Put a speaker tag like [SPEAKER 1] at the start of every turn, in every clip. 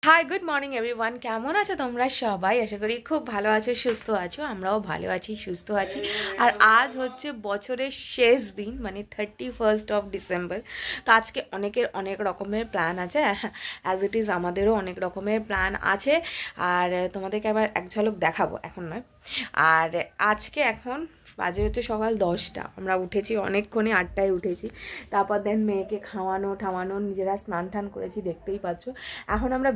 [SPEAKER 1] Hi good morning everyone, কেমন আছো তোমরা সবাই? আশা করি খুব ভালো আছো, সুস্থ আছো। আমরাও ভালো আছি, সুস্থ আছি। আর আজ হচ্ছে বছরের শেষ দিন, মানে 31st অফ ডিসেম্বর। তো আজকে অনেকের অনেক রকমের প্ল্যান আছে, অ্যাজ ইট ইজ আমাদেরও অনেক রকমের প্ল্যান আছে। আর তোমাদেরকে আবার এক ঝলক দেখাবো, এখন নয়। আর আজকে এখন বাজে হচ্ছে সকাল 10টা। আমরা উঠেছি অনেকক্ষণে, 8টায় উঠেছি। তারপর দেন মেয়েকে খাওয়ানো, নিজেরা স্নান টান করেছি, দেখতেই পাচ্ছ। এখন আমরা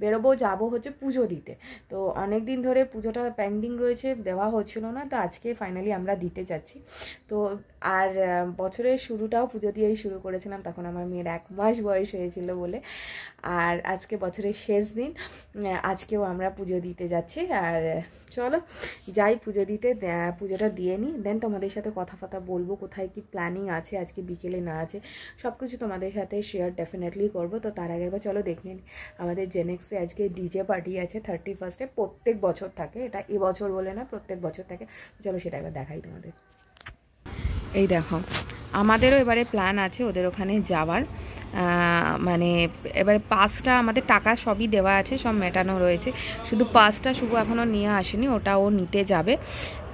[SPEAKER 1] বেরোবো যাবো হচ্ছে পুজো দিতে। তো অনেক দিন ধরে পুজোটা পেন্ডিং রয়েছে, দেওয়া হচ্ছিল না। তো আজকে ফাইনালি আমরা দিতে যাচ্ছি। তো আর বছরের শুরুটাও পুজো দিয়েই শুরু করেছিলাম, তখন আমার মেয়ের 1 মাস বয়স হয়েছিল বলে। আর আজকে বছরের শেষ দিন, আজকেও আমরা পুজো দিতে যাচ্ছি। আর চলো যাই পুজো দিতে, পুজোটা দিয়ে নিই, দেন তোমাদের সাথে কথা বলবো, কোথায় কি প্ল্যানিং আছে আজকে বিকেলে না আছে সব কিছু তোমাদের সাথে শেয়ার ডেফিনেটলি করবো। তো তার আগে একবার চলো দেখে নিই। আমাদের জেনেক্সে আজকে ডিজে পার্টি আছে 31st-এ, প্রত্যেক বছর থাকে, এটা এবছর বলে না, প্রত্যেক বছর থাকে। চলো সেটা একবার দেখাই তোমাদের। এই দেখো, আমাদেরও এবারে প্ল্যান আছে ওদের ওখানে যাওয়ার। মানে এবারে পাসটা, আমাদের টাকা সবই দেওয়া আছে, সব মেটানো রয়েছে, শুধু পাসটা শুভ এখনও নিয়ে আসেনি, ওটা ও নিতে যাবে।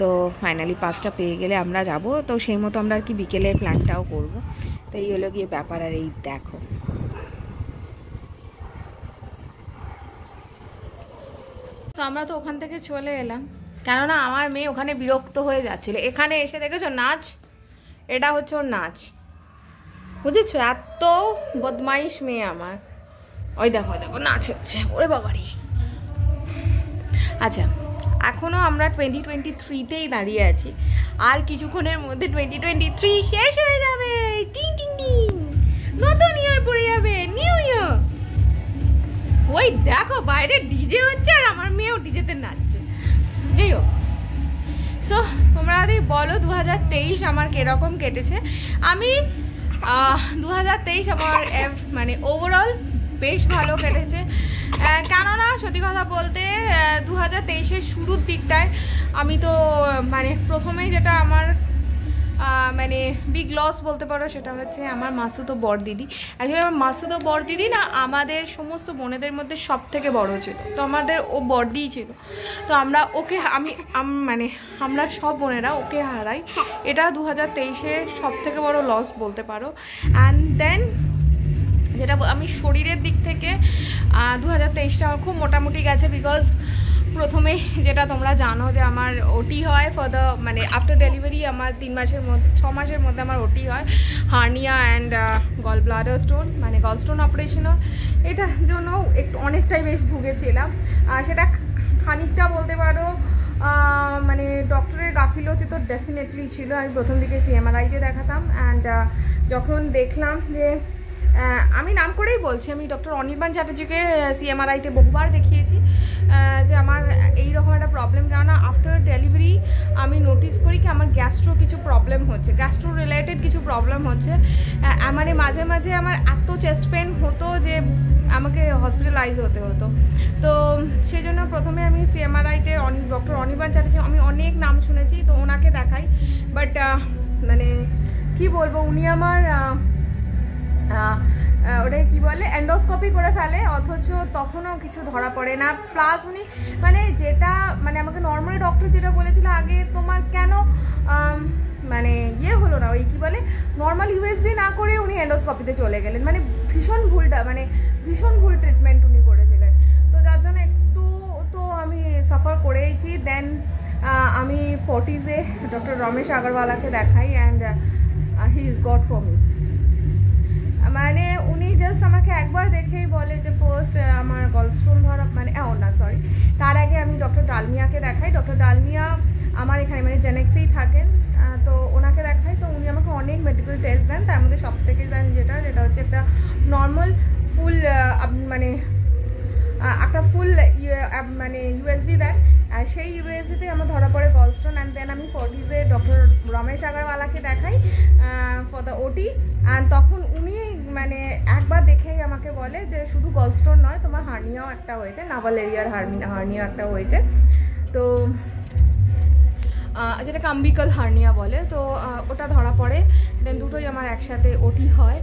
[SPEAKER 1] তো ফাইনালি পাসটা পেয়ে গেলে আমরা যাব। তো সেই মতো আমরা আর কি বিকেলের প্ল্যানটাও করব। তো এই হলো গিয়ে ব্যাপার। আর এই দেখো, তো আমরা তো ওখান থেকে চলে এলাম, কেননা আমার মেয়ে ওখানে বিরক্ত হয়ে যাচ্ছিল। এখানে এসে দেখেছো নাচ, এটা হচ্ছে ওর নাচ, বুঝেছো? এত বদমাইশ মেয়ে আমার। ওই দেখো নাচ হচ্ছে, ওরে বাবারি। আচ্ছা, এখনও আমরা 2023-তেই দাঁড়িয়ে আছি। আর কিছুক্ষণের মধ্যে 2023 শেষ হয়ে যাবে। টিং টিং টিং, নতুন ইয়ার পড়ে যাবে, নিউ ইয়ার। ওই দেখো বাইরে ডিজে হচ্ছে, আর আমার মেয়েও ডিজেতে নাচছে। যাই হোক, সো তোমরা যদি বলো 2023 আমার কিরকম কেটেছে, আমি 2023 আমার মানে ওভারঅল বেশ ভালো কেটেছে। কেননা সত্যি কথা বলতে 2023-এর শুরুর দিকটায় আমি তো মানে প্রথমেই যেটা আমার মানে বিগ লস বলতে পারো, সেটা হচ্ছে আমার মাসুতো বড় দিদি। অ্যাকচুয়ালি আমার মাসুতো বড় দিদি না আমাদের সমস্ত বোনেদের মধ্যে সব থেকে বড় ছিল, তো আমাদের ও বড়দিই ছিল। তো আমরা ওকে মানে আমরা সব বোনেরা ওকে হারাই, এটা 2023-এর সব থেকে বড় লস বলতে পারো। অ্যান্ড দেন যেটা আমি শরীরের দিক থেকে 2023টা আমার খুব মোটামুটি গেছে। বিকজ প্রথমে যেটা তোমরা জানো যে আমার ওটি হয় ফর দ্য মানে আফটার ডেলিভারি, আমার 6 মাসের মধ্যে আমার ওটি হয়, hernia and gall bladder stone, মানে গল স্টোন অপারেশনও। এটার জন্য একটু অনেকটাই বেশ ভুগেছিলাম। সেটা খানিকটা বলতে পারো মানে ডক্টরের গাফিলতি তো ডেফিনেটলি ছিল। আমি প্রথম দিকে সিএমআরআইতে দেখাতাম, অ্যান্ড যখন দেখলাম যে আমি নাম করেই বলছি, আমি ডক্টর অনির্বাণ চ্যাটার্জিকে সিএমআরআইতে বহুবার দেখিয়েছি যে আমার এইরকম একটা প্রবলেম। কেননা আফটার ডেলিভারি আমি নোটিস করি কি আমার গ্যাস্ট্রো কিছু প্রবলেম হচ্ছে, গ্যাস্ট্রো রিলেটেড কিছু প্রবলেম হচ্ছে। মানে মাঝে মাঝে আমার এত চেস্ট পেন হতো যে আমাকে হসপিটালাইজ হতে হতো। তো সেই জন্য প্রথমে আমি সিএমআরআইতে ডক্টর অনির্বাণ চ্যাটার্জি, আমি অনেক নাম শুনেছি, তো ওনাকে দেখাই। বাট মানে কি বলবো, উনি আমার ওটাকে কী বলে এন্ডোস্কোপি করে ফেলে, অথচ তখনও কিছু ধরা পড়ে না। প্লাস উনি মানে যেটা মানে আমাকে নর্মালি ডক্টর যেটা বলেছিল আগে, তোমার কেন মানে ইয়ে হলো না, ওই কী বলে নর্মাল ইউএসজি না করে উনি এন্ডোস্কোপিতে চলে গেলেন। মানে ভীষণ ভুল ট্রিটমেন্ট উনি করেছিলেন। তো যার জন্য একটু তো আমি সাফার করেইছি। দেন আমি 40s-এ ডক্টর রমেশ আগরওয়ালাকে দেখাই, and he is god for me. মানে উনি জাস্ট আমাকে একবার দেখেই বলে যে ফার্স্ট আমার গলস্টোন ধরা, মানে না সরি, তার আগে আমি ডক্টর ডালমিয়াকে দেখাই। ডক্টর ডালমিয়া আমার এখানে মানে জেনেক্সেই থাকেন, তো ওনাকে দেখাই। তো উনি আমাকে অনেক মেডিকেল টেস্ট দেন, তার মধ্যে সব থেকে দেন যেটা হচ্ছে একটা নর্মাল ফুল মানে একটা ফুল মানে ইউএসজি দেন, আর সেই ইউএসজিতে আমার ধরা পড়ে গলস্টোন। অ্যান্ড দেন আমি 40s-এ ডক্টর রমেশ আগরওয়ালাকে দেখাই ফর দ্য ওটি। অ্যান্ড তখন উনি মানে একবার দেখেই আমাকে বলে যে শুধু গলস্টোন নয়, তোমার হার্নিয়াও একটা হয়েছে, নাভাল এরিয়ার হার্নিয়া একটা হয়েছে, তো যেটাকে আম্বিকাল হার্নিয়া বলে। তো ওটা ধরা পড়ে। দেন দুটোই আমার একসাথে ওটি হয়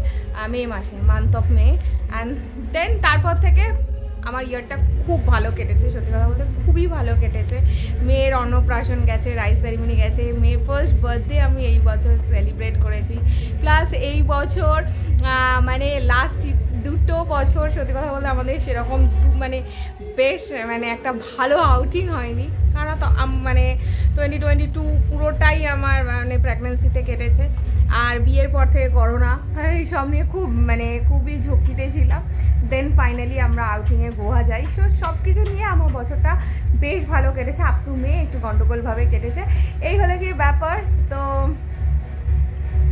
[SPEAKER 1] মে মাসে, month of May. And then তারপর থেকে আমার ইয়ারটা খুব ভালো কেটেছে, সত্যি কথা বলতে খুবই ভালো কেটেছে। মেয়ের অন্নপ্রাশন গেছে, রাইস সেরিমনি গেছে, মেয়ের ফার্স্ট বার্থডে আমি এই বছর সেলিব্রেট করেছি। প্লাস এই বছর মানে লাস্ট 2 বছর সত্যি কথা বলতে আমাদের সেরকম মানে বেশ মানে একটা ভালো আউটিং হয়নি, কারণ তো মানে 2022 পুরোটাই আমার মানে প্রেগনেন্সিতে কেটেছে। আর বিয়ের পর থেকে করোনা, এই সব নিয়ে খুবই ঝুঁকিতে ছিলাম। দেন ফাইনালি আমরা আউটিংয়ে গোয়া যাই। সো সব কিছু নিয়ে আমার বছরটা বেশ ভালো কেটেছে, আপ টু মে একটু গন্ডগোলভাবে কেটেছে, এই হলো কি ব্যাপার। তো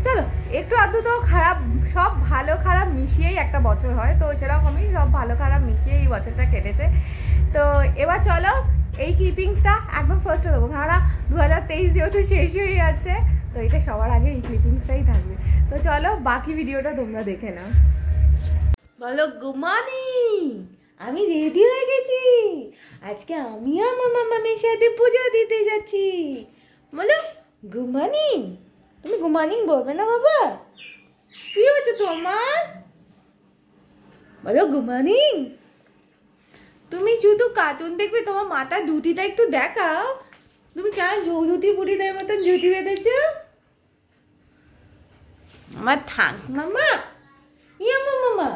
[SPEAKER 1] চলো, একটু আধটু তো খারাপ, সব ভালো খারাপ মিশিয়েই একটা বছর হয়, তো সেরকমই সব ভালো খারাপ মিশিয়ে এই বছরটা কেটেছে। তো এবার চলো এই ক্লিপিংসটা একদম ফার্স্টে দেবো, কারণ 2023 যেহেতু শেষ হয়ে যাচ্ছে, তো এটা সবার আগে এই ক্লিপিংসটাই থাকবে। তো চলো বাকি ভিডিওটা তোমরা দেখে নাও। বলো গুড মর্নিং, আমি রেডি হয়ে গেছি, আজকে আমিও আমার মামামের সাথে পুজো দিতে যাচ্ছি। বলো গুড মর্নিং। তুমি গুড মর্নিং বলবে না বাবা? কি হচ্ছে তোমার? বলো গুড মর্নিং। তুমি শুধু কার্টুন দেখবে, তোমার মাথার ধুতিটা একটু দেখাও। তুমি কেন ধুতি বুড়িদের মতন ধুতি বেঁধেছ? আমার থাক মামা, ইয়া মামা,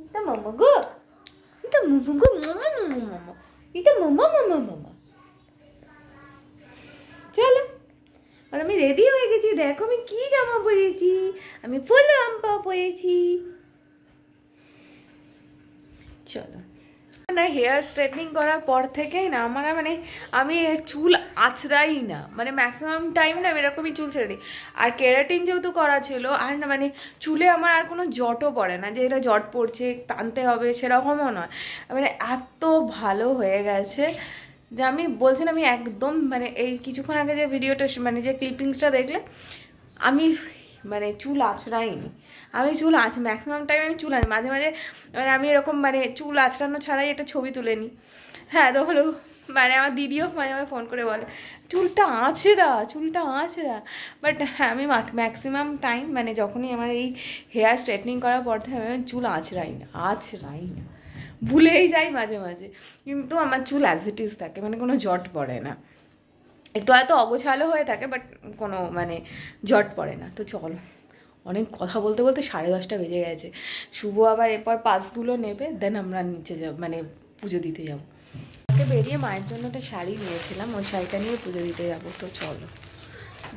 [SPEAKER 1] এটা মামা গো, এটা মামা গো, মামা মামা, এটা মামা মামা মামা। চলো আমি রেডি হয়ে গেছি, দেখো আমি কি জামা পরেছি, আমি ফুল রাম্পা পরেছি। চলো না, হেয়ার স্ট্রেটনিং করার পর থেকেই না আমার মানে আমি চুল আঁচড়াই না, মানে ম্যাক্সিমাম টাইম না আমি এরকমই চুল ছেড়ে দিই। আর কেরাটিন যেহেতু করা ছিল, আর না মানে চুলে আমার আর কোনো জটও পড়ে না, যে এটা জট পড়ছে টানতে হবে সেরকমও নয়, মানে এত ভালো হয়ে গেছে যে আমি বলছিলাম আমি একদম মানে এই কিছুক্ষণ আগে যে ভিডিওটা মানে যে ক্লিপিংসটা দেখলে, আমি মানে চুল আঁচড়াইনি, আমি চুল ম্যাক্সিমাম টাইম আমি চুল মাঝে মাঝে মানে আমি এরকম মানে চুল আঁচড়ানো ছাড়াই একটা ছবি তুলে নিই। হ্যাঁ, তো হলো মানে আমার দিদিও মাঝে মাঝে ফোন করে বলে চুলটা আঁচড়া, চুলটা আঁচড়া। বাট হ্যাঁ, আমি ম্যাক্সিমাম টাইম মানে যখনই আমার এই হেয়ার স্ট্রেটনিং করার পর থেকে আমি চুল আঁচড়াই না, ভুলেই যাই মাঝে মাঝে, কিন্তু আমার চুল অ্যাজ ইট ইজ থাকে, মানে কোনো জট পড়ে না, একটু হয়তো অগোছালো হয়ে থাকে বাট কোনো মানে জট পড়ে না। তো চলো, অনেক কথা বলতে বলতে 10:30 বেজে গেছে। শুভ আবার এরপর পাসগুলো নেবে, দেন আমরা নিচে যাব মানে পুজো দিতে যাবো। বেরিয়ে মায়ের জন্য একটা শাড়ি নিয়েছিলাম, ওই শাড়িটা নিয়ে পুজো দিতে যাবো। তো চলো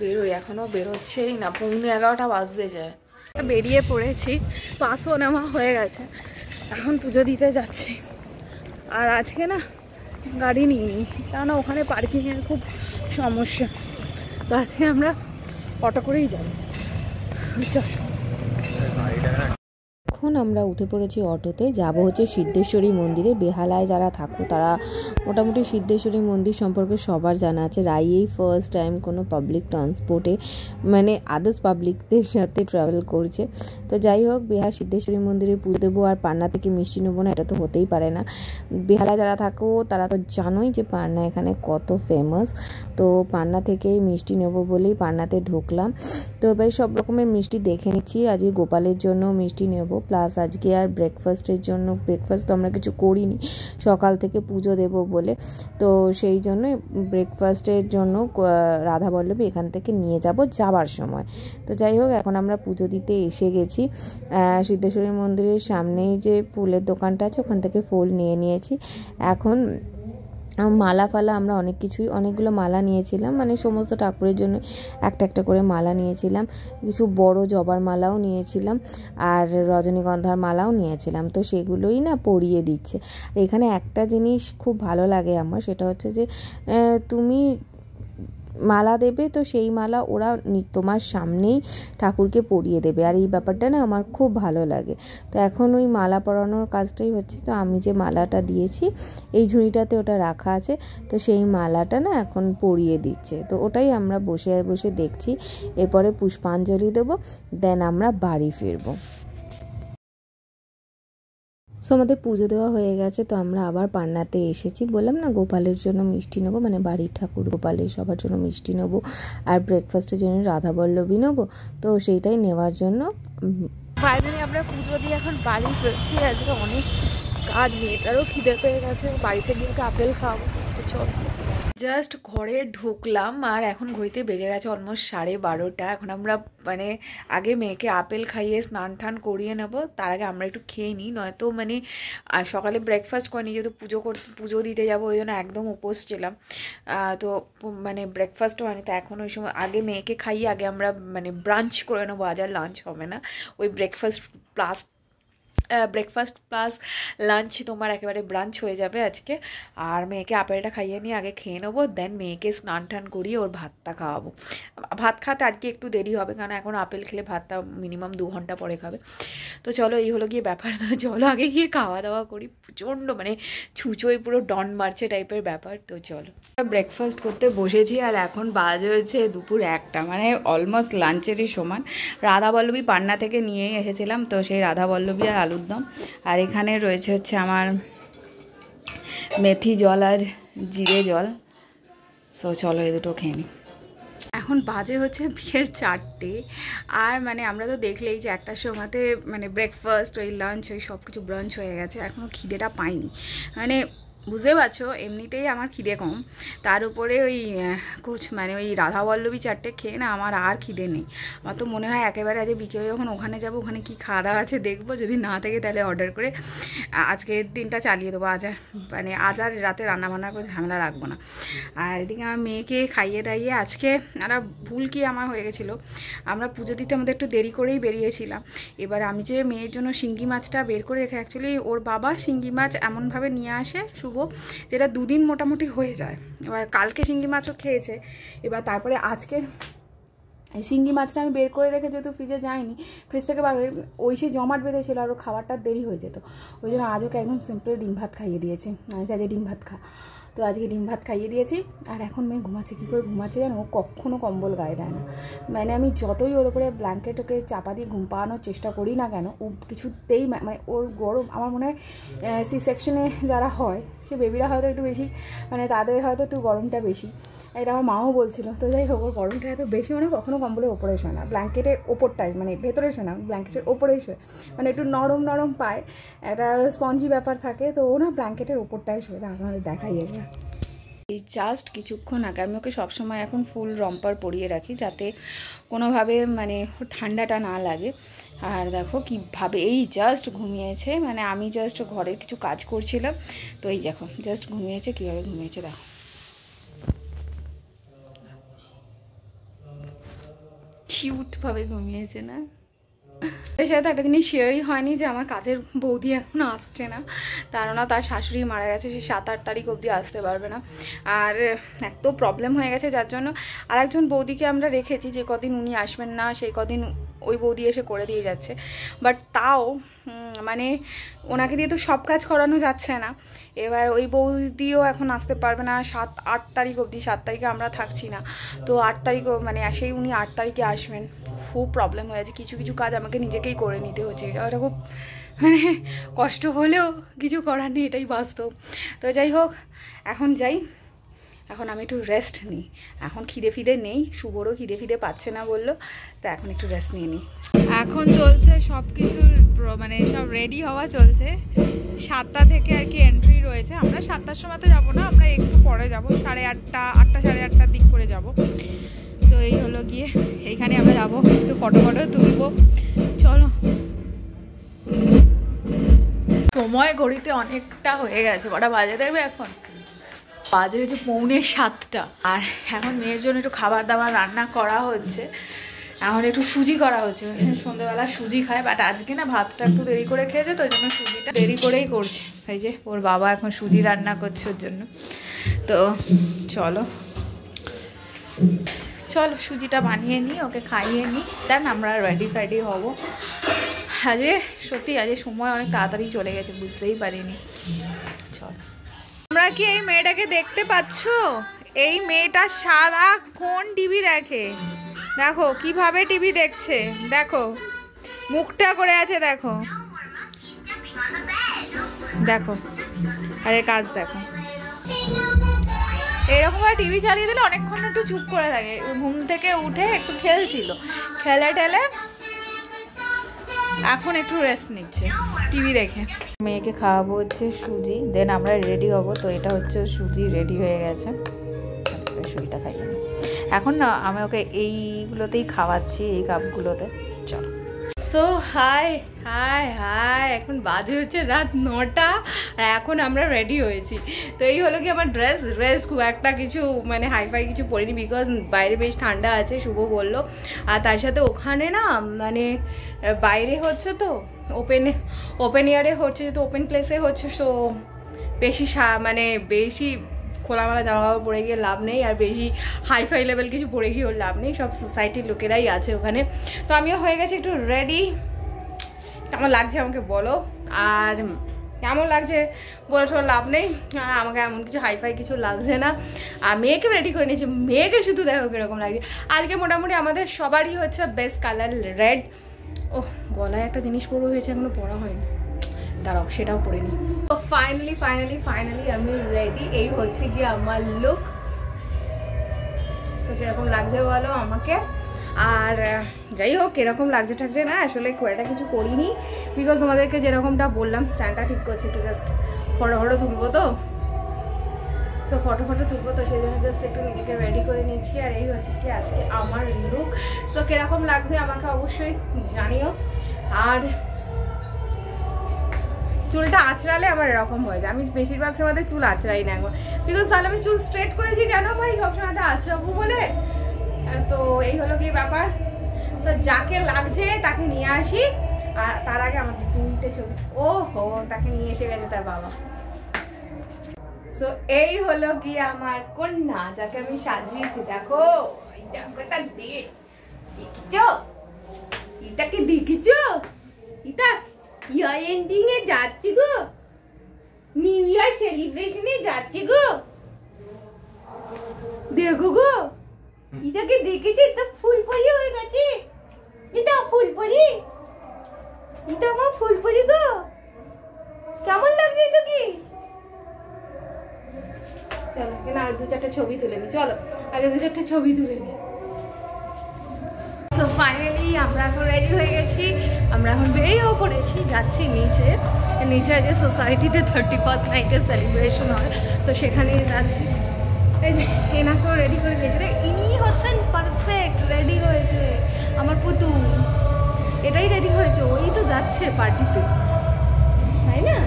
[SPEAKER 1] বেরোই, এখনও বেরোচ্ছেই না, 11:15 বাজতে যায়। বেরিয়ে পড়েছি, পাসও নেওয়া হয়ে গেছে, এখন পুজো দিতে যাচ্ছি। আর আজকে না গাড়ি নিইনি, কেননা ওখানে পার্কিংয়ের খুব সমস্যা, তো আজকে আমরা অটো করেই যাবো। চল, এখন আমরা উঠে পড়েছি অটোতে, যাব হচ্ছে সিদ্ধেশ্বরী মন্দিরে। বেহালায় যারা থাকো তারা মোটামুটি সিদ্ধেশ্বরী মন্দির সম্পর্কে সবার জানা আছে। রাইয়েই ফার্স্ট টাইম কোনো পাবলিক ট্রান্সপোর্টে মানে আদার্স পাবলিকদের সাথে ট্রাভেল করছে। তো যাই হোক, বেহালা সিদ্ধেশ্বরী মন্দিরে পুজো দেবো আর পান্না থেকে মিষ্টি নেবো না, এটা তো হতেই পারে না। বেহালা যারা থাকো তারা তো জানোই যে পান্না এখানে কত ফেমাস। তো পান্না থেকেই মিষ্টি নেবো বলেই পান্নাতে ঢুকলাম। তো এবারে সব রকমের মিষ্টি দেখে নিচ্ছি, আজকে গোপালের জন্য মিষ্টি নেব, প্লাস আজকে আর ব্রেকফাস্টের জন্য, ব্রেকফাস্ট তো আমরা কিছু করিনি সকাল থেকে পুজো দেব বলে, তো সেই জন্য ব্রেকফাস্টের জন্য রাধাবল্লভী এখান থেকে নিয়ে যাব যাবার সময়। তো যাই হোক, এখন আমরা পুজো দিতে এসে গেছি। সিদ্ধেশ্বরী মন্দিরের সামনেই যে ফুলের দোকানটা আছে ওখান থেকে ফুল নিয়ে নিয়েছি। এখন মালা ফালা আমরা অনেকগুলো মালা নিয়েছিলাম, মানে সমস্ত ঠাকুরের জন্য একটা একটা করে মালা নিয়েছিলাম, কিছু বড় জবার মালাও নিয়েছিলাম আর রজনীগন্ধার মালাও নিয়েছিলাম। তো সেগুলোই না পরিয়ে দিচ্ছে। আর এখানে একটা জিনিস খুব ভালো লাগে আমার, সেটা হচ্ছে যে তুমি মালা দেবে তো সেই মালা ওরা তোমার সামনেই ঠাকুরকে পরিয়ে দেবে, আর এই ব্যাপারটা না আমার খুব ভালো লাগে। তো এখন ওই মালা পরানোর কাজটাই হচ্ছে। তো আমি যে মালাটা দিয়েছি এই ঝুড়িটাতে ওটা রাখা আছে, তো সেই মালাটা না এখন পরিয়ে দিচ্ছে। তো ওটাই আমরা বসে বসে দেখছি, এরপরে পুষ্পাঞ্জলি দেবো, দেন আমরা বাড়ি ফিরবো। সো আমাদের পুজো দেওয়া হয়ে গেছে, তো আমরা আবার পান্নাতে এসেছি। বললাম না গোপালের জন্য মিষ্টি নেবো, মানে বাড়ির ঠাকুর গোপালের সবার জন্য মিষ্টি নেবো, আর ব্রেকফাস্টের জন্য রাধাবল্লভী নেবো, তো সেইটাই নেওয়ার জন্য ফাইনালি আমরা পুজো দিয়ে এখন বাড়ি ফিরছি। আজকে অনেক কাজ, মেয়েটারও খিদে পেয়ে গেছে, বাড়িতে গিয়ে আপেল খাওয়াবো। তো চল, জাস্ট ঘরে ঢুকলাম আর এখন ঘড়িতে বেজে গেছে অলমোস্ট 12:30। এখন আমরা মানে আগে মেয়েকে আপেল খাইয়ে স্নান টান করিয়ে নেবো, তার আগে আমরা একটু খেয়ে নিই, নয়তো মানে আর সকালে ব্রেকফাস্ট করিনি, যেহেতু পুজো দিতে যাবো ওই জন্য একদম উপোস ছিলাম। তো মানে ব্রেকফাস্টও হয়নি, তো এখন ওই সময় আগে মেয়েকে খাইয়ে আগে আমরা মানে ব্রাঞ্চ করে নেবো, আজ আর লাঞ্চ হবে না, ওই ব্রেকফাস্ট প্লাস লাঞ্চ তোমার একেবারে ব্রাঞ্চ হয়ে যাবে আজকে। আর মেয়েকে আপেলটা খাইয়ে নিয়ে আগে খেয়ে নেবো, দেন মেয়েকে স্নান টান করিয়ে ওর ভাতটা খাওয়াবো। ভাত খাতে আজকে একটু দেরি হবে, কারণ এখন আপেল খেলে ভাতটা মিনিমাম 2 ঘন্টা পরে খাবে। তো চলো, এই হলো গিয়ে ব্যাপার। তো চলো আগে গিয়ে খাওয়া দাওয়া করি, প্রচণ্ড মানে ছুঁচোই পুরো ডন মারছে টাইপের ব্যাপার। তো চলো, ব্রেকফাস্ট করতে বসেছি আর এখন বাজে হচ্ছে দুপুর 1টা, মানে অলমোস্ট লাঞ্চেরই সমান। রাধাবল্লভী পান্না থেকে নিয়েই এসেছিলাম, তো সেই রাধাবল্লভী আর আলুর দম। আর এখানে রয়েছে হচ্ছে আমার মেথি জল আর জিরে জল। সো চলো এই দুটো খেয়ে নিই। এখন বাজে হচ্ছে বিকেল 4টে, আর মানে আমরা তো দেখলেই যে 1টার সময়তে মানে ব্রেকফাস্ট, ওই লাঞ্চ, ওই সব কিছু ব্রাঞ্চ হয়ে গেছে, এখনও খিদেটা পাইনি। মানে বুঝতে পারছো, এমনিতেই আমার খিদে কম, তার উপরে ওই মানে ওই রাধাবল্লভী চারটে খেয়ে না আমার আর খিদে নেই। আমার তো মনে হয় একেবারে আজ বিকেলে যখন ওখানে যাবো, ওখানে কি খাওয়া দাওয়া আছে দেখবো, যদি না থাকে তাহলে অর্ডার করে আজকের দিনটা চালিয়ে দেবো। আজ আর রাতে রান্নাবান্না করে ঝামেলা রাখবো না। আর এদিকে আমার মেয়েকে খাইয়ে দাইয়ে আজকে একটা ভুল কি আমার হয়ে গেছিলো, আমরা পুজো দিতে আমাদের একটু দেরি করেই বেরিয়েছিলাম। এবার আমি যে মেয়ের জন্য শিঙ্গি মাছটা বের করে রেখে, অ্যাকচুয়ালি ওর বাবা শিঙ্গি মাছ এমনভাবে নিয়ে আসে শুভ, যেটা 2 দিন মোটামুটি হয়ে যায়। এবার কালকে শিঙ্গি মাছও খেয়েছে, এবার তারপরে আজকে শিঙ্গি মাছটা আমি বের করে রেখে, যেহেতু ফ্রিজে যায়নি, ফ্রিজ থেকে বার হয়ে ওই সে জমাট বেঁধেছিল আর ওর খাবারটা দেরি হয়ে যেত, ওই জন্য আজ ওকে একদম সিম্পল ডিম ভাত খাইয়ে দিয়েছি। আজ ডিম ভাত খা, তো আজকে ডিম ভাত খাইয়ে দিয়েছি। আর এখন মেয়ে ঘুমাচ্ছে, কী করে ঘুমাচ্ছে জানো, ও কখনও কম্বল গায়ে দেয় না। মানে আমি যতই ওর উপরে ব্ল্যাঙ্কেট ওকে চাপা দিয়ে ঘুম পাড়ানোর চেষ্টা করি না কেন, ও কিছুতেই মানে ওর গরম, আমার মনে হয় সি সেকশনে যারা হয় সে বেবিরা হয়তো একটু বেশি, মানে তাদের হয়তো একটু গরমটা বেশি, এটা আমার মাও বলছিল। তো যাই হোক, ওর গরমটা এত বেশি, মানে কখনও কম্বলের ওপরে শোয় না, ব্ল্যাঙ্কেটের ওপরটাই মানে ভেতরে শোয় না, ব্ল্যাঙ্কেটের ওপরেই শোয়, মানে একটু নরম নরম পায়, একটা স্পঞ্জি ব্যাপার থাকে, তো ও না ব্ল্যাঙ্কেটের ওপরটাই শোয়। আপনাদের দেখাই যাবে, এই জাস্ট কিছুক্ষণ আগে আমি ওকে সবসময় এখন ফুল রম্পার পরিয়ে রাখি, যাতে কোনোভাবে মানে ঠান্ডাটা না লাগে। আর দেখো কীভাবে এই জাস্ট ঘুমিয়েছে, মানে আমি জাস্ট ঘরের কিছু কাজ করছিলাম, তো এই দেখো জাস্ট ঘুমিয়েছে, কীভাবে ঘুমিয়েছে দেখো, কিউটভাবে ঘুমিয়েছে না। এর সাথে একটা জিনিস শেয়ারই হয়নি যে আমার কাজের বৌদি এখনও আসছে না, কেননা তার শাশুড়ি মারা গেছে, সে 7-8 তারিখ অবধি আসতে পারবে না। আর এত প্রবলেম হয়ে গেছে, যার জন্য আরেকজন বৌদিকে আমরা রেখেছি, যে কদিন উনি আসবেন না সেই কদিন ওই বৌদি এসে করে দিয়ে যাচ্ছে। বাট তাও মানে ওনাকে দিয়ে তো সব কাজ করানো যাচ্ছে না, এবার ওই বৌদিও এখন আসতে পারবে না 7-8 তারিখ অবধি। 7 তারিখে আমরা থাকছি না, তো 8 তারিখও মানে সেই উনি 8 তারিখে আসবেন। খুব প্রবলেম হয়ে যাচ্ছে, কিছু কিছু কাজ আমাকে নিজেকেই করে নিতে হচ্ছে, এটা খুব মানে কষ্ট হলেও কিছু করার নেই, এটাই বাস্তব। তো যাই হোক, এখন যাই, এখন আমি একটু রেস্ট নিই, এখন খিদে ফিদে নেই, শুভরও খিদে ফিদে পাচ্ছে না বললো, তো এখন একটু রেস্ট নিয়ে নিই। এখন চলছে সব কিছুর মানে সব রেডি হওয়া চলছে, 7টা থেকে আর কি এন্ট্রি রয়েছে। আমরা 7টার সময় তো যাবো না, আমরা একটু পরে যাবো, 8:30 সাড়ে 8টার দিক করে যাব। তো এই হলো গিয়ে, এইখানে আমরা যাবো, একটু ফটো তুলবো। চলো, সময় ঘড়িতে অনেকটা হয়ে গেছে, কটা বাজে দেখবে এখন, বাজে হয়েছে 6:45। আর এখন মেয়ের জন্য একটু খাবার দাবার রান্না করা হচ্ছে, এখন একটু সুজি করা হচ্ছে, সন্ধ্যেবেলা সুজি খায়, বাট আজকে না ভাতটা একটু দেরি করে খেয়েছে, তো ওই জন্য সুজিটা দেরি করেই করছে। এই যে ওর বাবা এখন সুজি রান্না করছে ওর জন্য। তো চলো চলো সুজিটা বানিয়ে নিই, ওকে খাইয়ে নিই, দেন আমরা রেডি হবো। আজকে সত্যি আজকে সময় অনেক তাড়াতাড়ি চলে গেছে, বুঝতেই পারিনি। চলো, আমরা কি এই মেয়েটাকে দেখতে পাচ্ছ? এই মেয়েটা সারাক্ষণ টিভি দেখে, দেখো কিভাবে টিভি দেখছে, দেখো মুখটা করে আছে, দেখো দেখো, আরে কাজ দেখো, এরকম ভাবে টিভি চালিয়ে দিলে অনেকক্ষণ একটু চুপ করে থাকে। ঘুম থেকে উঠে একটু খেলছিল, খেলে টেলে এখন একটু রেস্ট নিচ্ছে টিভি দেখে। মেয়েকে খাওয়াবো হচ্ছে সুজি, দেন আমরা রেডি হব। তো এটা হচ্ছে সুজি রেডি হয়ে গেছে, সুজিটা খাইয়ে নি। এখন না আমি ওকে এইগুলোতেই খাওয়াচ্ছি, এই কাপগুলোতে। চলো। সো হাই হাই হাই, এখন বাজে হচ্ছে রাত 9টা আর এখন আমরা রেডি হয়েছি। তো এই হলো কি আমার ড্রেস খুব একটা কিছু মানে হাইফাই কিছু পরিনি, বিকজ বাইরে বেশ ঠান্ডা আছে, শুভ বললো। আর তার সাথে ওখানে না মানে বাইরে হচ্ছে তো ওপেন এয়ারে হচ্ছে, তো ওপেন প্লেসে হচ্ছে। সো বেশি মানে বেশি খোলামেলা জামা কাপড় পরে গিয়ে লাভ নেই, আর বেশি হাইফাই লেভেল কিছু পরে গিয়েও লাভ নেই, সব সোসাইটির লোকেরাই আছে ওখানে। তো আমিও হয়ে গেছি একটু রেডি। কেমন লাগছে আমাকে বলো, আর কেমন লাগছে বলে তো লাভ নেই, আর আমাকে এমন কিছু হাইফাই কিছু লাগছে না। আর মেয়েকে রেডি করে নিয়েছি, মেয়েকে শুধু দেখো কীরকম লাগছে। আজকে মোটামুটি আমাদের সবারই হচ্ছে বেস্ট কালার রেড। ও গলায় একটা জিনিস পরে হয়েছে, এখনো পরা হয়নি, দাঁড়াও সেটাও পরে নি। তো ফাইনালি আমি রেডি। এই হচ্ছে কি আমার লুক। তো কিরকম লাগছে বলো আমাকে। আর যাই হোক কিরকম লাগছে থাকছে না, আসলে খুব একটা কিছু করিনি, বিকজ তোমাদেরকে যেরকমটা বললাম স্ট্যান্ডটা ঠিক করছি, একটু জাস্ট ফটো তুলবো তো, সো ফটো তুলবো, তো সেই জন্য জাস্ট একটু নিজেকে রেডি করে নিচ্ছি। আর এই হচ্ছে কি আজকে আমার লুক। সো কিরকম লাগছে আমাকে অবশ্যই জানিও। আর চুলটা আঁচড়ালে আমার এরকম হয়ে যায়, আমি বেশিরভাগ সময় চুল আঁচড়াই না এখন, বিকজ তাহলে আমি চুল স্ট্রেট করেছি কেন ভাই, সবসময় আঁচড়াবো বলে। তো এই হলো কি ব্যাপার। তো যাকে লাগছে তাকে নিয়ে আসি, আর তার আগে আমাকে 3টে ছবি। ও হো, তাকে নিয়ে এসে গেছে তার বাবা। সো এই হলো কি আমার কন্যা, যাকে আমি সাজিয়েছি। দেখো এটা দেখেছো, এটাকে দেখেছো, এটা ইয়ার এন্ডিং এ যাচ্ছি গো, নিউ ইয়ার সেলিব্রেশনে যাচ্ছি গো, দেখো গো এটাকে দেখেছি, এটা ফুলপরি হয়ে গেছে, এটা ফুলপরি, এটা আমার ফুলপরি গো, কেমন লাগছে এটা কি? চলো না আর 2-4টা ছবি তুলে নি, চলো আগে 2-4টা ছবি তুলে নি। সো ফাইনালি আমরা এখন রেডি হয়ে গেছি, আমরা এখন বেরিয়েও পড়েছি, যাচ্ছি নিচে আজকে সোসাইটিতে 31st নাইটের সেলিব্রেশন হয়, তো সেখানে যাচ্ছি। এই যে এনাকেও রেডি করে দিয়েছে, ইনি হচ্ছেন পারফেক্ট রেডি হয়েছে আমার পুতু, এটাই রেডি হয়েছে, ওই তো যাচ্ছে পার্টিতে, তাই না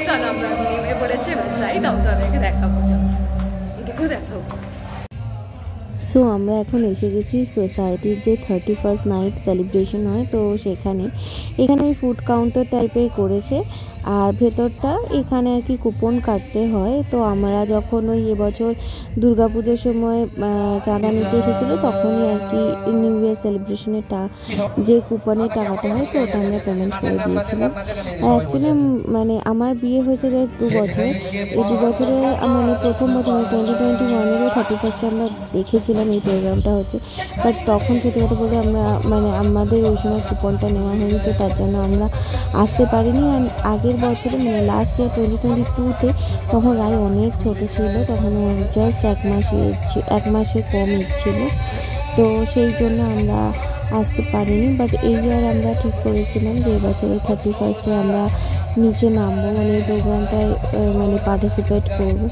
[SPEAKER 1] চলো আমরা নেমে পড়েছি, এবার যাই, তোমাদেরকে দেখাবো, এটাকেও দেখাবো।
[SPEAKER 2] সো আমরা এখন এসে গেছি সোসাইটির যে 31st নাইট সেলিব্রেশন হয়, তো এখানে ফুড কাউন্টার টাইপের করেছে, আর ভেতরটা এখানে আর কি কুপন কাটতে হয়। তো আমরা যখন ওই এবছর দুর্গাপুজোর সময় চাঁদা নিতে এসেছিলো, তখনই আর কি নিউ ইয়ার সেলিব্রেশনের যে কুপনের টাকাটা হয়, তো ওটা আমরা পেমেন্ট করে দিয়েছিলাম। অ্যাকচুয়ালি মানে আমার বিয়ে হয়েছে জাস্ট 2 বছর, এই 2 বছরে মানে প্রথম বছর 2021-এরও 31st আমরা দেখেছিলাম এই প্রোগ্রামটা হচ্ছে, বাট তখন সত্যি কথা বলতে আমরা মানে আমাদের ওই সময় কুপনটা নেওয়া হয়নি, তো তার জন্য আমরা আসতে পারিনি। আর আগের বছরে মানে লাস্ট ইয়ার 2022-তে তখন রায় অনেক ছোট ছিল, তখন জাস্ট 1 মাসের কম এজ ছিল, তো সেই জন্য আমরা আসতে পারিনি। বাট এই ইয়ার আমরা ঠিক করেছিলাম যে এবছরের 31st-এ আমরা নিচে নামবো, মানে এই প্রোগ্রামটায় মানে পার্টিসিপেট করবো,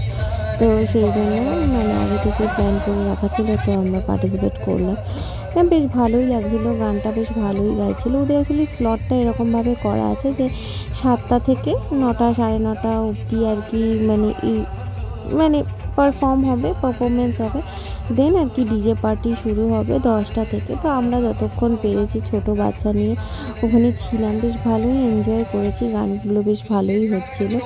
[SPEAKER 2] তো সেই জন্য মানে আগে থেকে প্ল্যান করে রাখা ছিল, তো আমরা পার্টিসিপেট করলাম। বেশ ভালোই লাগছিলো, গানটা বেশ ভালোই গাইছিলো। ওদের অ্যাকচুয়ালি স্লটটা এরকমভাবে করা আছে যে 7টা থেকে 9টা 9:30 অবধি আর কি মানে পারফরমেন্স হবে, দেন আর কি ডিজে পার্টি শুরু হবে 10টা থেকে। তো আমরা যতক্ষণ পেরেছি ছোট বাচ্চা নিয়ে ওখানে ছিলাম, বেশ ভালোই এনজয় করেছি, গানগুলো বেশ ভালোই হচ্ছিলো।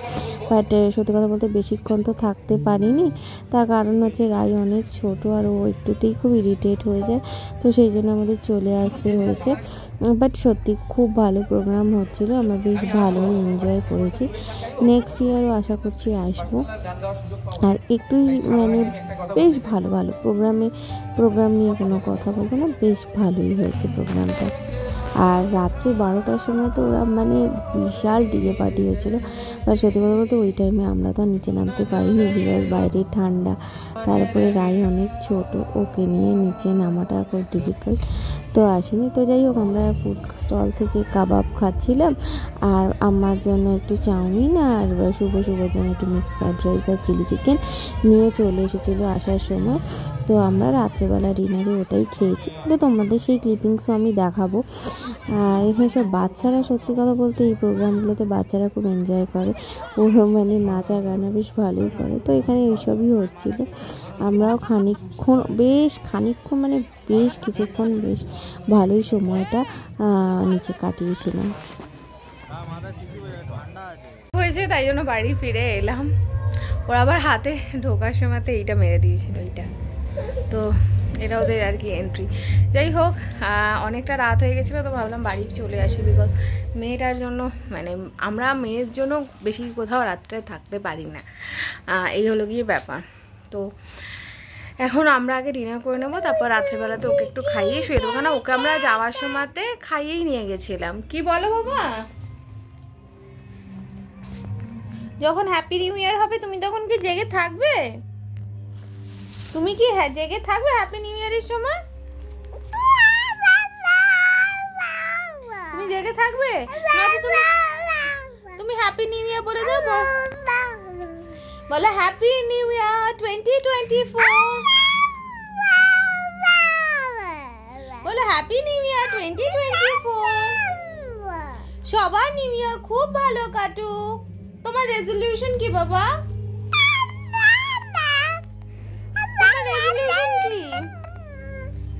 [SPEAKER 2] বাট সত্যি কথা বলতে বেশিক্ষণ তো থাকতে পারিনি, তার কারণ হচ্ছে রায় অনেক ছোট আর ও একটুতেই খুব ইরিটেট হয়ে যায়, তো সেই জন্য আমাদের চলে আসতে হয়েছে। বাট সত্যি খুব ভালো প্রোগ্রাম হচ্ছিলো, আমরা বেশ ভালোই এনজয় করেছি। নেক্সট ইয়ারও আশা করছি আসবো। আর একটু মানে বেশ ভালো প্রোগ্রাম নিয়ে কোনো কথা বলবো না, বেশ ভালোই হয়েছে প্রোগ্রামটা। আর রাত্রি 12টার সময় তো ওরা মানে বিশাল ডিজে পার্টি হয়েছিল। আর সত্যি কথা বলতে ওই টাইমে আমরা তো নিচে নামতে পারিনি, বিকজ বাইরে ঠান্ডা, তারপরে রাই অনেক ছোট, ওকে নিয়ে নিচে নামাটা খুব ডিফিকাল্ট, তো আসেনি। তো যাই হোক, আমরা ফুড স্টল থেকে কাবাব খাচ্ছিলাম, আর আমার জন্য একটু চাউমিন, আর শুভর জন্য একটু মিক্সড ফ্রাইড রাইস আর চিলি চিকেন নিয়ে চলে এসেছিলো আসার সময়। তো আমরা রাত্রেবেলা ডিনারে ওটাই খেয়েছি, তো তোমাদের সেই ক্লিপিংসও আমি দেখাবো। আর এখানে সব বাচ্চারা, সত্যি কথা বলতে এই প্রোগ্রামগুলোতে বাচ্চারা খুব এনজয় করে, ওরা মানে নাচা গানা বেশ ভালোই করে। তো এখানে এইসবই হচ্ছিল, আমরাও খানিকক্ষণ মানে বেশ কিছুক্ষণ বেশ ভালোই সময়টা নিচে কাটিয়েছিলাম।
[SPEAKER 1] হয়েছে তাই জন্য বাড়ি ফিরে এলাম। ওরা আবার হাতে ঢোকার সময়তে এইটা মেরে দিয়েছিল, এইটা, তো এটা ওদের আর কি এন্ট্রি। যাই হোক, অনেকটা রাত হয়ে গেছিলো, তো ভাবলাম বাড়ি চলে আসি, বিকজ মেয়েটার জন্য, মানে আমরা মেয়ের জন্য বেশি কোথাও রাত্রে থাকতে পারি না, এই হলো গিয়ে ব্যাপার। তো এখন আমরা আগে ডিনার করে নেবো, তারপর রাত্রেবেলাতে ওকে একটু খাইয়ে শুয়ে দেবো, কেন ওকে আমরা যাওয়ার সময়তে খাইয়েই নিয়ে গেছিলাম। কি বলো বাবা? যখন হ্যাপি নিউ ইয়ার হবে তুমি তখন কি জেগে থাকবে? তুমি কি জেগে থাকবে হ্যাপি নিউ ইয়ারের সময়? তুমি জেগে থাকবে? তুমি হ্যাপি নিউ ইয়ার বলে দেবো? বলো হ্যাপি নিউ ইয়ার 2024। বলো হ্যাপি নিউ ইয়ার 2024। সবার নিউ ইয়ার খুব ভালো কাটুক। তোমার রেজলিউশন কি বাবা? তোমার রেজলিউশন কি?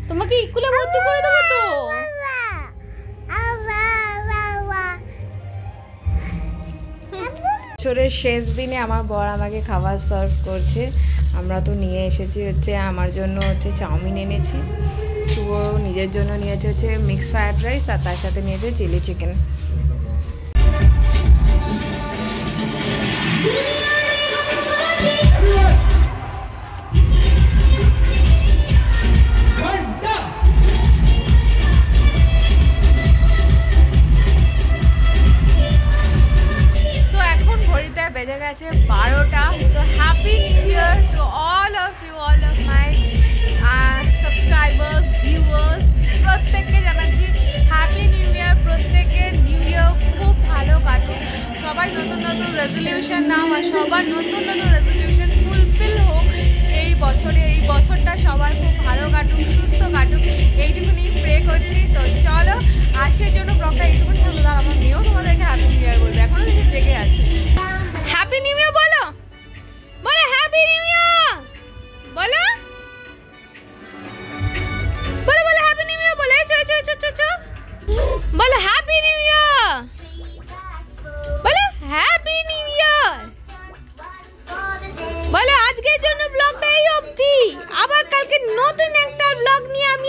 [SPEAKER 1] তোমাকে স্কুলে ভর্তি করে দেবো তো। বছরের শেষ দিনে আমার বর আমাকে খাবার সার্ভ করছে। আমরা তো নিয়ে এসেছি হচ্ছে, আমার জন্য হচ্ছে চাউমিন এনেছি, শুভ নিজের জন্য নিয়েছে হচ্ছে মিক্সড ফ্রাইড রাইস, আর তার সাথে নিয়েছে চিলি চিকেন। বেজে গেছে 12টা। তো happy new year to all of you, all of my subscribers, viewers, প্রত্যেককে জানাচ্ছি হ্যাপি নিউ ইয়ার। প্রত্যেকের নিউ ইয়ার খুব ভালো কাটুক, সবাই নতুন নতুন রেজলিউশন নাও, আর সবার নতুন নতুন রেজলিউশন ফুলফিল হোক এই বছরে। এই বছরটা সবার খুব ভালো কাটুক, সুস্থ কাটুক, এইটুকুনি প্রে করছি। তো চলো, আজকের জন্য ব্লগটা এইটুকুনি হলো। আমার মেয়েও তোমাদেরকে হ্যাপি নিউ ইয়ার বলবে, এখনো দেখে জেগে আছে। হ্যাপি নিউ ইয়ার বলো, বলো হ্যাপি নিউ ইয়ার বলো, বলো বলো হ্যাপি নিউ ইয়ার বলো, চো চো চো চো চো বলো হ্যাপি নিউ ইয়ার, বলো হ্যাপি নিউ ইয়ার বলো। আজকের জন্য ব্লগটা এই অবধি, আবার কালকে নতুন একটা ব্লগ নিয়ে আমি